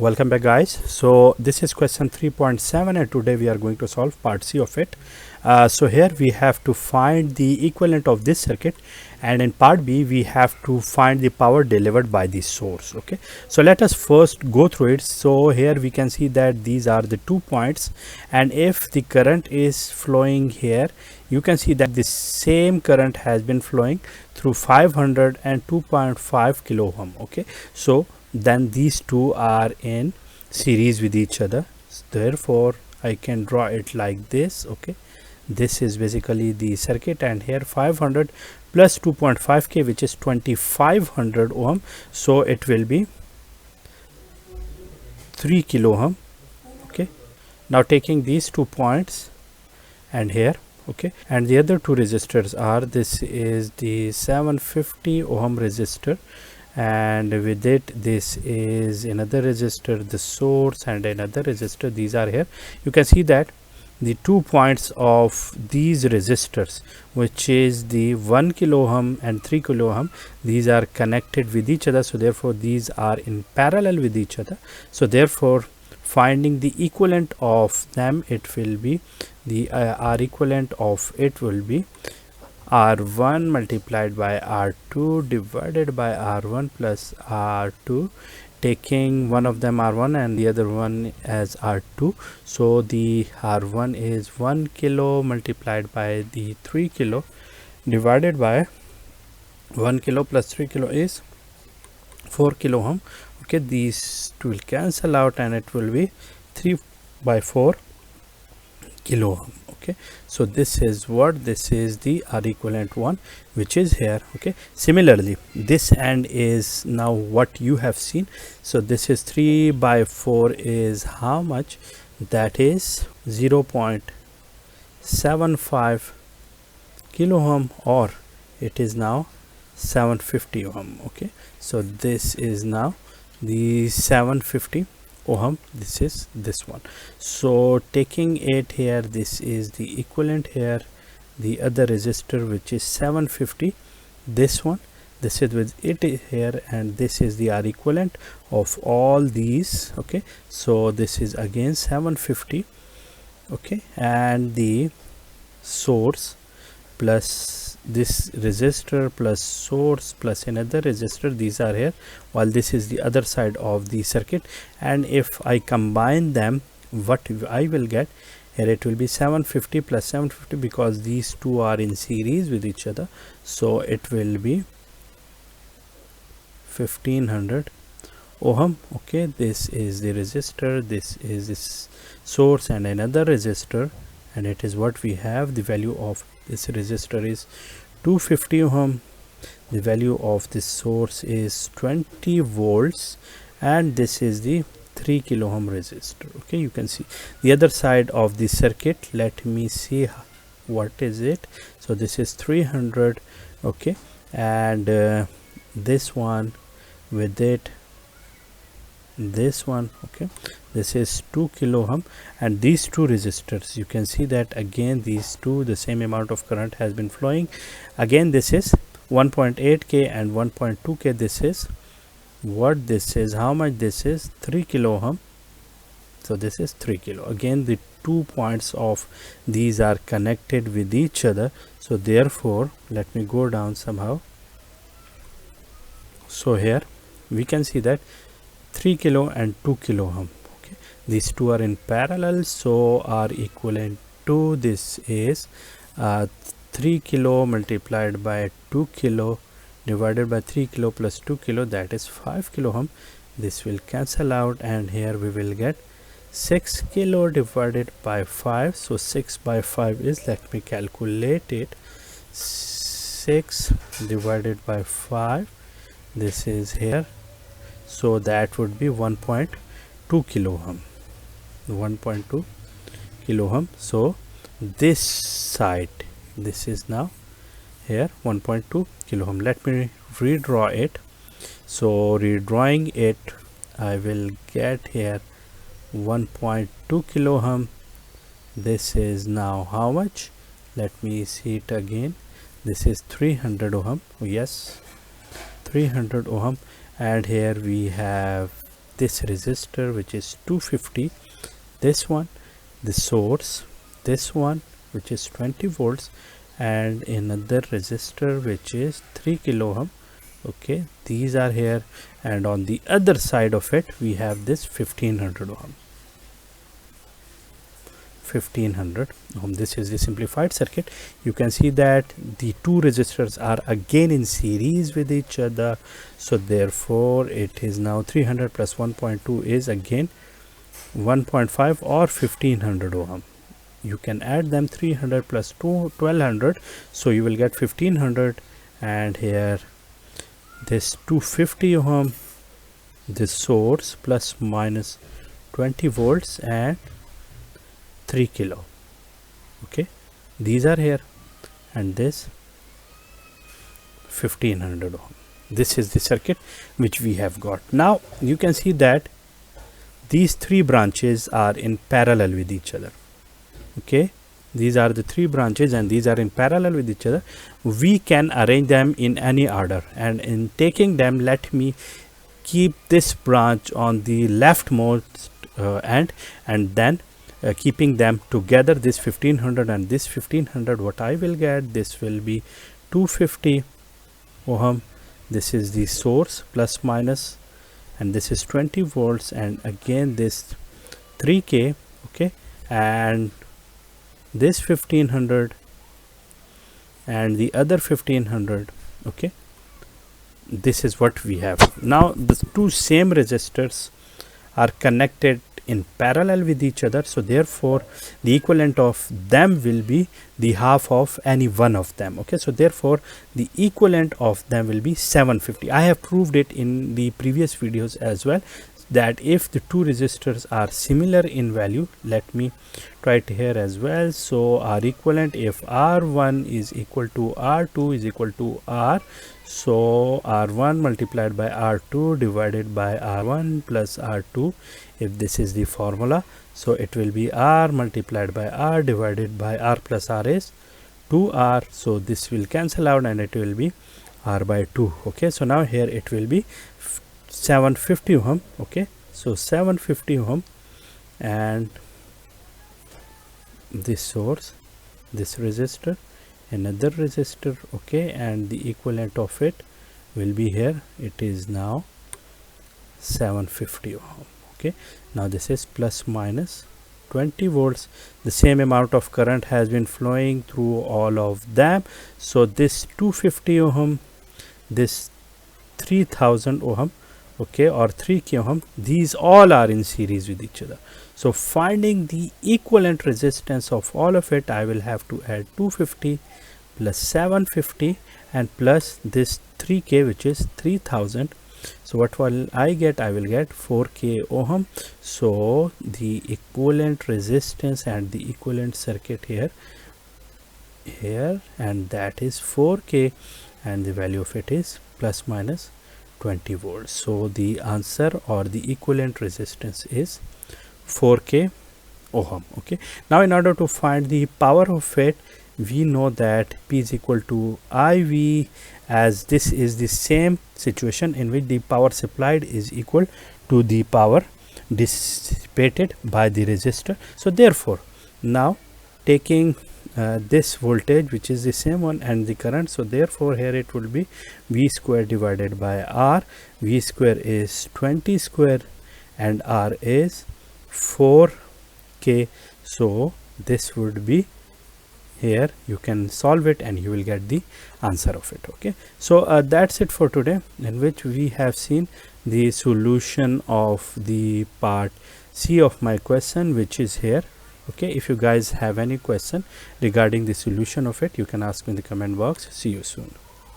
Welcome back, guys. So this is question 3.7 and today we are going to solve part C of it. So here we have to find the equivalent of this circuit, and in part B we have to find the power delivered by the source. Okay, so let us first go through it. So here we can see that these are the 2 points, and if the current is flowing here, you can see that the same current has been flowing through 500 and 2.5 kilo ohm. Okay, so then these two are in series with each other, therefore I can draw it like this. Okay, this is basically the circuit, and here 500 plus 2.5k, which is 2500 ohm, so it will be 3 kilo ohm. Okay, now taking these 2 points and here, okay, and the other two resistors are, this is the 750 ohm resistor, and with it this is another resistor, the source, and another resistor. These are here. You can see that the 2 points of these resistors, which is the 1 kilo ohm and 3 kilo ohm, these are connected with each other, so therefore these are in parallel with each other. So therefore finding the equivalent of them, it will be the R equivalent of it will be R1 multiplied by R2 divided by R1 plus R2, taking one of them R1 and the other one as R2. So the R1 is 1 kilo multiplied by the 3 kilo divided by 1 kilo plus 3 kilo is 4 kilo ohm. Okay, these two will cancel out and it will be 3 by 4 kilo ohm. Okay, so this is what, this is the R equivalent one, which is here. Okay, similarly this end is now what you have seen. So this is 3 by 4 is how much? That is 0.75 kilo ohm, or it is now 750 ohm. Okay, so this is now the 750 ohm, this is this one. So taking it here, this is the equivalent here, the other resistor, which is 750, this one, this is with it here, and this is the R equivalent of all these. Okay, so this is again 750. Okay, and the source plus this resistor plus source plus another resistor, these are here, while this is the other side of the circuit. And if I combine them, what I will get here, it will be 750 plus 750, because these two are in series with each other, so it will be 1500 ohm. Okay, this is the resistor, this is this source and another resistor, and it is what we have. The value of this resistor is 250 ohm, the value of this source is 20 volts, and this is the 3 kilo ohm resistor. Okay, you can see the other side of the circuit. Let me see what is it. So this is 300. Okay, and this one with it, this one, okay, this is 2 kilo ohm, and these two resistors, you can see that again these two, the same amount of current has been flowing. Again this is 1.8k and 1.2k. this is what, this is how much, this is 3 kilo ohm, so this is 3 kilo. Again the 2 points of these are connected with each other, so therefore let me go down somehow. So here we can see that 3 kilo and 2 kilo ohm. Okay, these two are in parallel, so R equivalent to this is 3 kilo multiplied by 2 kilo divided by 3 kilo plus 2 kilo, that is 5 kilo ohm. This will cancel out, and here we will get 6 kilo divided by 5. So 6 by 5 is, let me calculate it, 6 divided by 5, this is here, so that would be 1.2 kilo ohm, 1.2 kilo ohm. So this side, this is now here 1.2 kilo ohm. Let me redraw it. So redrawing it, I will get here 1.2 kilo ohm. This is now how much? Let me see it again. This is 300 ohm. Yes, 300 ohm, and here we have this resistor which is 250, this one, the source, this one which is 20 volts, and another resistor which is 3 kilo ohm. Okay, these are here, and on the other side of it we have this 1500 ohm. 1500 ohm. This is the simplified circuit. You can see that the two resistors are again in series with each other, so therefore it is now 300 plus 1.2 is again 1.5 or 1500 ohm. You can add them, 300 plus 1200, so you will get 1500, and here this 250 ohm, this source plus minus 20 volts and 3 kilo. Okay, these are here, and this 1500 ohm. This is the circuit which we have got. Now you can see that these three branches are in parallel with each other. Okay, these are the three branches and these are in parallel with each other. We can arrange them in any order, and in taking them, let me keep this branch on the leftmost end, and then keeping them together, this 1500 and this 1500, what I will get, this will be 250 ohm. This is the source plus minus, and this is 20 volts, and again this 3k. Okay, and this 1500 and the other 1500. Okay, this is what we have. Now the two same resistors are connected in parallel with each other, so therefore the equivalent of them will be the half of any one of them. Okay, so therefore the equivalent of them will be 750. I have proved it in the previous videos as well, that if the two resistors are similar in value, let me try it here as well. So R equivalent, if R1 is equal to R2 is equal to R, so R1 multiplied by R2 divided by R1 plus R2, if this is the formula, so it will be R multiplied by R divided by R plus R is 2R, so this will cancel out and it will be R by 2. Okay, so now here it will be 750 ohm. Okay, so 750 ohm, and this source, this resistor, another resistor. Okay, and the equivalent of it will be here, it is now 750 ohm. Okay, now this is plus minus 20 volts. The same amount of current has been flowing through all of them, so this 250 ohm, this 3000 ohm, okay, or 3k ohm, these all are in series with each other. So finding the equivalent resistance of all of it, I will have to add 250 plus 750 and plus this 3k which is 3000. So what will I get? I will get 4k ohm. So the equivalent resistance and the equivalent circuit here, and that is 4k, and the value of it is plus minus 20 volts. So the answer or the equivalent resistance is 4k ohm. Okay, now in order to find the power of it, we know that P is equal to IV, as this is the same situation in which the power supplied is equal to the power dissipated by the resistor. So therefore now taking this voltage which is the same one and the current, so therefore here it will be V square divided by R. V square is 20 square and R is 4k, so this would be, here you can solve it and you will get the answer of it. Okay, so that's it for today, in which we have seen the solution of the part C of my question, which is here. Okay, if you guys have any question regarding the solution of it, you can ask me in the comment box. See you soon.